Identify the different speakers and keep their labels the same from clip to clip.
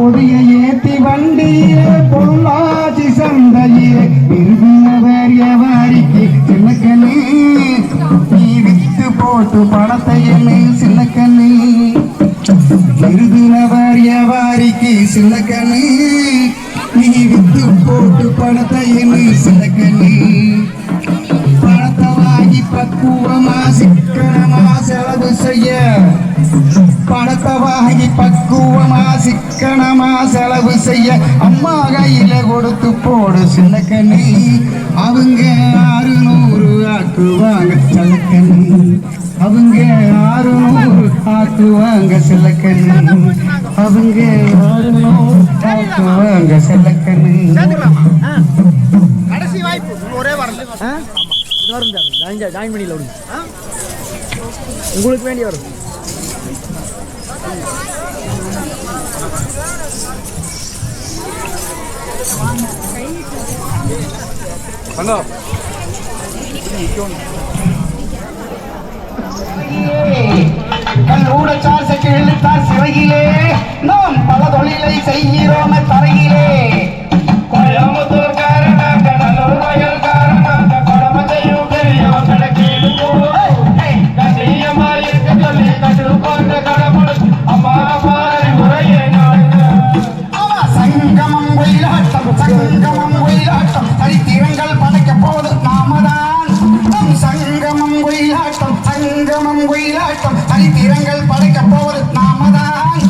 Speaker 1: பொதிய ஏத்தி வண்டியே பொள்ளாச்சி சந்தையே விரும்பினவர் எவாரிக்கு சின்னக்கண்ணு நீ வித்து போட்டு பணத்தை என்ன சின்னக்கண்ணு விரும்பினவர் எவாரிக்கு சின்னக்கண்ணு நீ வித்து போட்டு பணத்தை என்ன சின்னக்கண்ணு பணத்தை வாங்கி பக்குவமா சிக்கனமா செலவு செய்ய பணத்தை வாங்கி பக்குவமா சிக்கனமா செலவு செய்ய அம்மா கையில கொடுத்து போடு சின்னக்கண்ணு அவங்க 600 ஆக்குவாங்க சின்னக்கண்ணு அவங்க 600 ஆக்குவாங்க சின்னக்கண்ணு அவங்க 600 ஆக்குவாங்க சின்னக்கண்ணு
Speaker 2: கடைசி வாய்ப்பு ஒரே வரல ஜாயின் பண்ணில உங்களுக்கு வேண்டிய வரும்
Speaker 3: ஹலோ
Speaker 1: கல்லூடச்சார் சற்று எழுத்தார் சிறையிலே நாம் பல தொழிலை செய்கிறோம் தரையிலே கோயம்புத்தூர் காரண கடலூர் வயல் காரண கொடம செய்யும் பெரியோர் கணக்கீடு கண்ணியமா இருக்க சொல்லி கட்டு போன்ற கடவுள் அம்மா பாரி முறையே சங்கமம் ஒயிலாட்டம் சங்கமம் ஒயிலாட்டம் சரித்திரங்கள் படைக்க போது நாமதான் சங்கமம் ஒயிலாட்டம் சங்கமம் ஒயிலாட்டம் சரித்திரங்கள் படைக்க போவது நாமதான்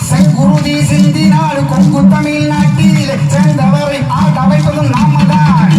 Speaker 1: செங்குருதி சிந்தினாடு கொங்கு தமிழ்நாட்டில் சேர்ந்தவரை ஆட வைப்பதும் நாமதான்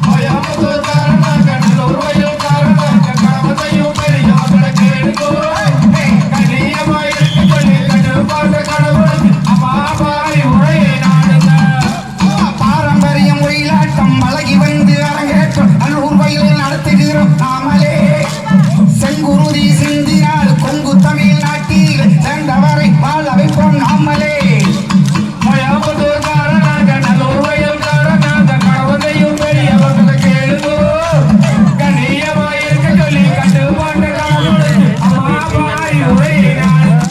Speaker 1: கோயம்புத்தூர் காரண கடலூர் வயல் காரண கடமத்தையும் பெரியோர் கணக்கெடுக்கோ கண்ணியமாயிருக்க சொல்லி கட்டு போன்ற கடவுள் அம்மா பாரி உரையை நாடுங்க பாரம்பரியம் ஒயிலாட்டம் அழகி வந்து அரங்கேற்றம் நல்லூர் வயலில் நடத்துகிறோம் நாமளே செங்குருதி சிந்தினால் கொங்கு தமிழ்நாட்டில் சேர்ந்தவரை வாழ வைப்போம் நாமளே கோயம்புத்தூர் காரண கடலூர் வயல் காரண கடவுளையும் பெரியவர்களுக்கு எழுதோ கண்ணியமாயிருக்க சொல்லி கட்டு போன்ற கடவுள் அம்மா பாரி உரையை நாடுங்க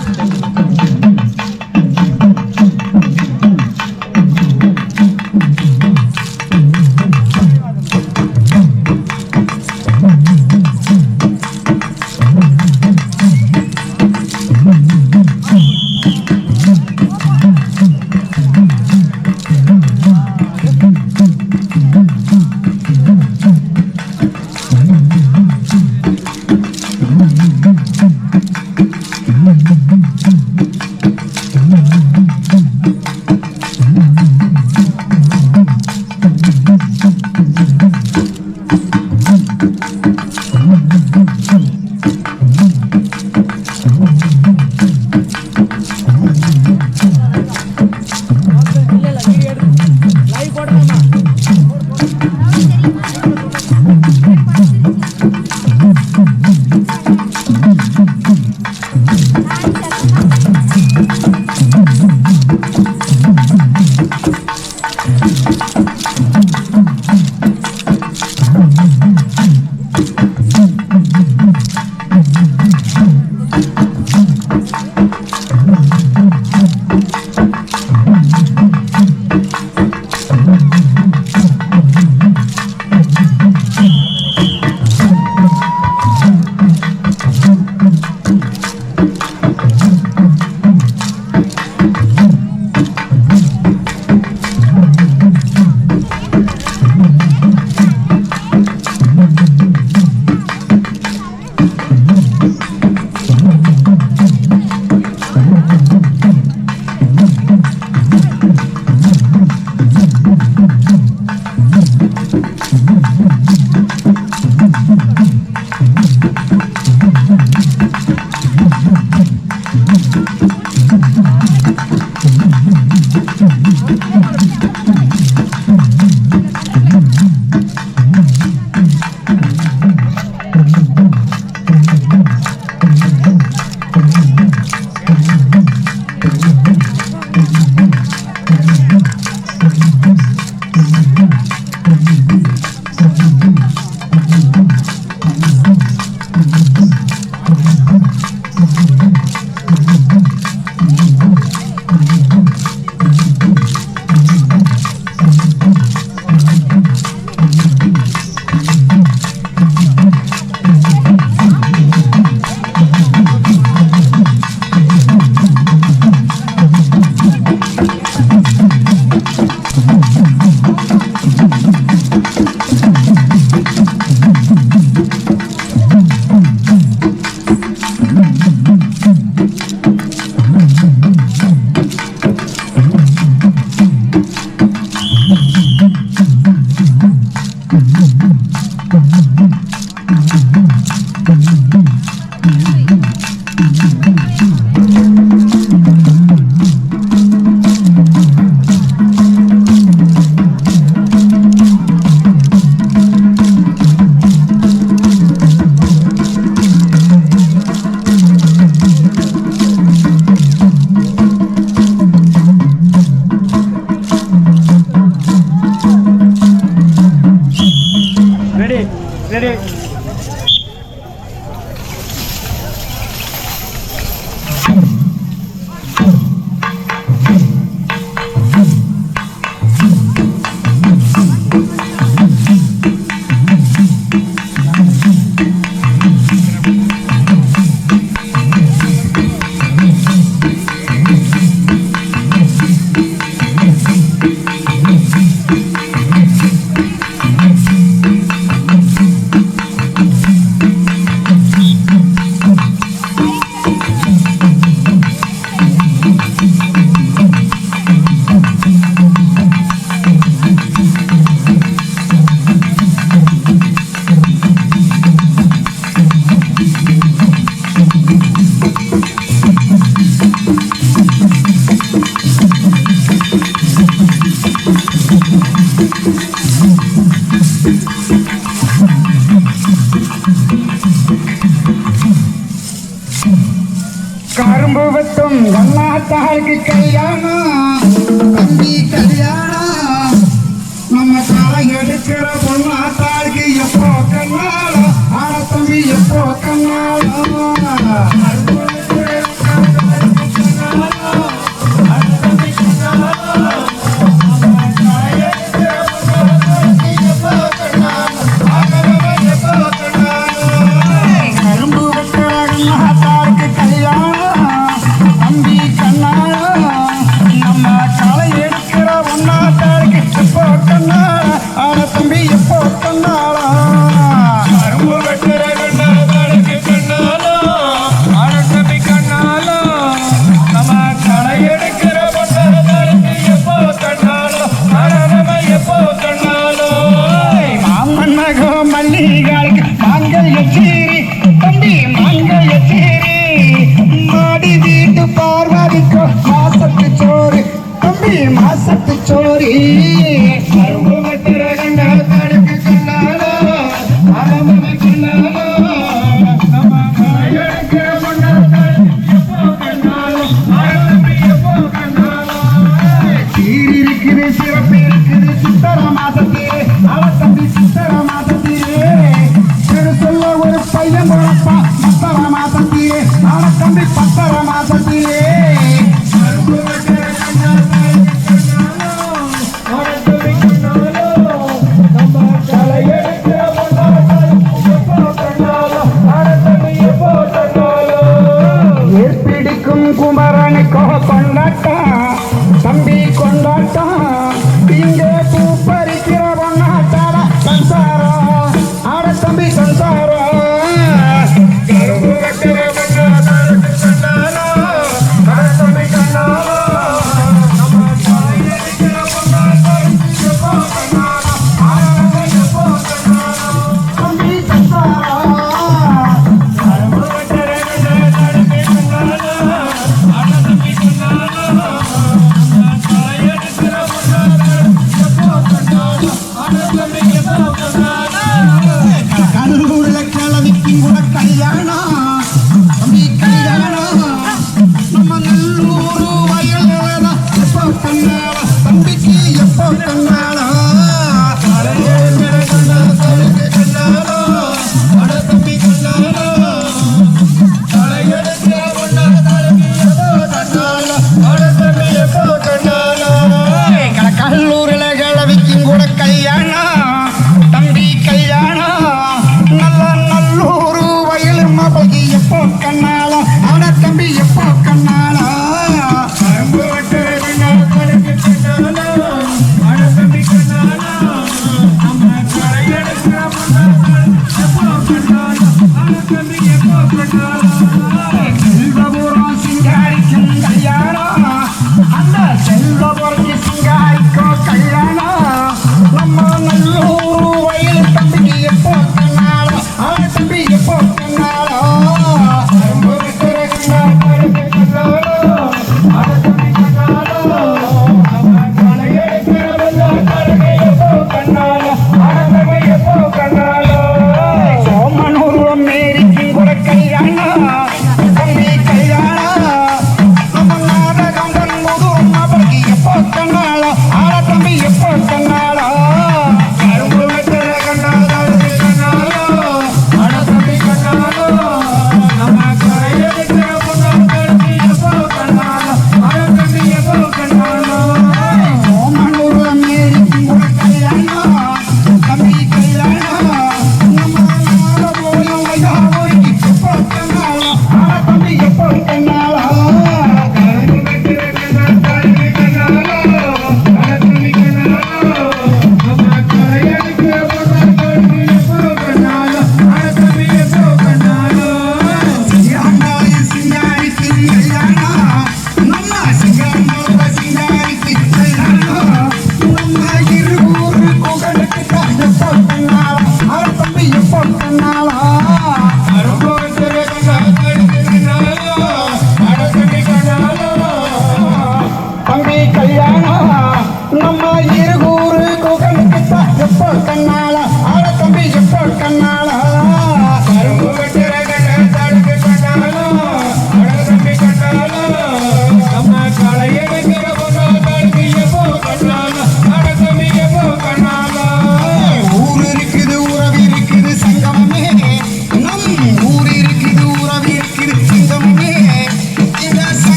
Speaker 1: கரும்பு வெட்டும் கண்ணாத்தாளுக்கு கல்யாணம் தம்பி கல்யாணம் நம்ம காலை எடுக்கிற பொண்ணாத்தாளுக்கு எப்போ கண்ணாலும் ஆன தம்பி எப்போ கண்ணாலும் மாசத்து சோரி கரும்பு வெட்டுற கண்டாத்தாளுக்கு கண்ணாலோ ஆரம்பமே கண்ணாலோ நம்ம எடுக்கிற பொண்ணாத்தாளுக்கு எப்போ கண்ணாலோ ஆரம்பமே எப்போ கண்ணாலோ சீரி இருக்குது சிறப்பு இருக்குது சித்தர மாசத்திலே அவ தம்பி சித்தர மாசத்திலே திரு சொல்ல ஒரு பையன் போறப்பா பத்தர மாசத்திலே அவ தம்பி பத்தர மாசத்திலே கரும்பு வெட்டுற குமரனுக்கோ கொண்டாட்டம் தம்பி கொண்டாட்டம் இங்கே பூ பறிக்கிற பொண்ணாட்டாட சம்சாரம் ஆட தம்பி சம்சாரம் கரும்பு வெட்டுற பொண்ணாட்டாளுக்கு கண்ணாலோ ஆட தம்பி கண்ணாலோ நம்ம காலை எடுக்கிற பொண்ணாட்டாளுக்கு எப்போ கண்ணாலோ ஆட எப்போ கண்ணாலோ தம்பி சம்சாரம் கரும்பு வெட்டுற பொண்ணாட்டாளுக்கு கண்ணாலோ ஆட தம்பி கண்ணாலோ காலை எடுக்கிற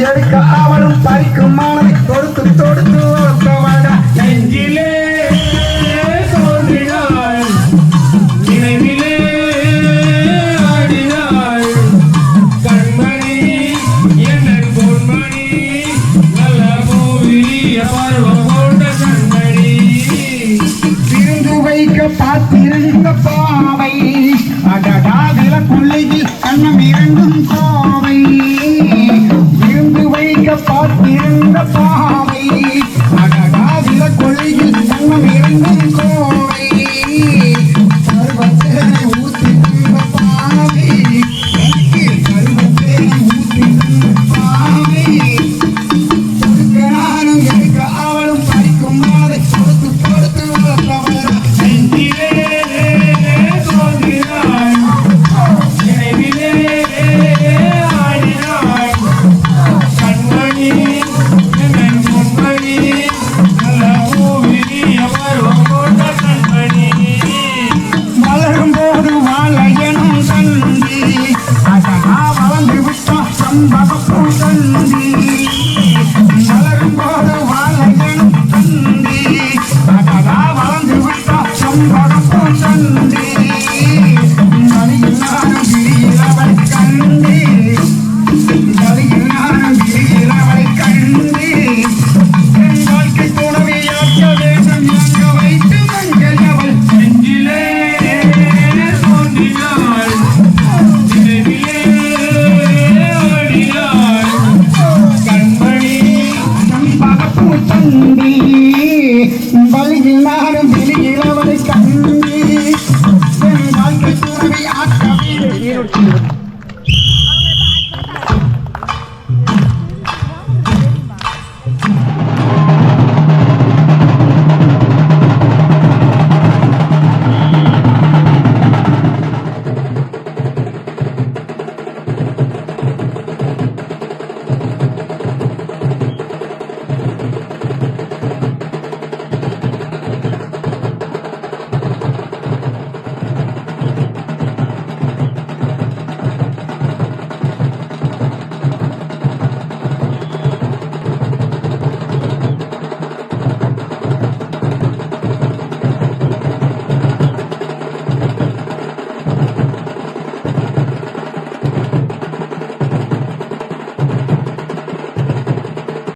Speaker 1: எடுக்க அவளும் பறிக்கும் மானதை தொடுத்து தொடுத்து வளர்த்தவடா
Speaker 3: நெஞ்சிலே தோன்றினாள் நினைவிலே ஆடினாள் கண்மணி என்னன் பொன்மணி நல்ல பூவிய பருவம் கொண்ட கண்மணி
Speaker 1: விருந்து வைக்க பார்த்திருந்த பாவை அடடாதில கொள்ளையில் கண்ணம் இரண்டும் கோவை விருந்து வைக்க பார்த்திருந்த பாவை அடடாதில கொள்ளையில் கண்ணம் இரண்டும் கோவை பருவத்தேனை ஊத்திருந்த பாவை எனக்கு பருவத்தேனை ஊத்திருந்த பாவை நானும் எடுக்க அவளும் பறிக்கும் மாதை கொடுத்து கொடுத்து வளர்த்தவளா
Speaker 3: நெஞ்சிலே தோன்றினாள் நினைவிலே ஆடினாள் கண்மணி என்னன் பொன்மணி நல்ல பூவிய பருவம் கொண்ட கண்மணி
Speaker 1: வளரும் போது வாழையனும் தந்தி அதனா வளர்ந்து விட்டா சம்பகப்பூ தந்தி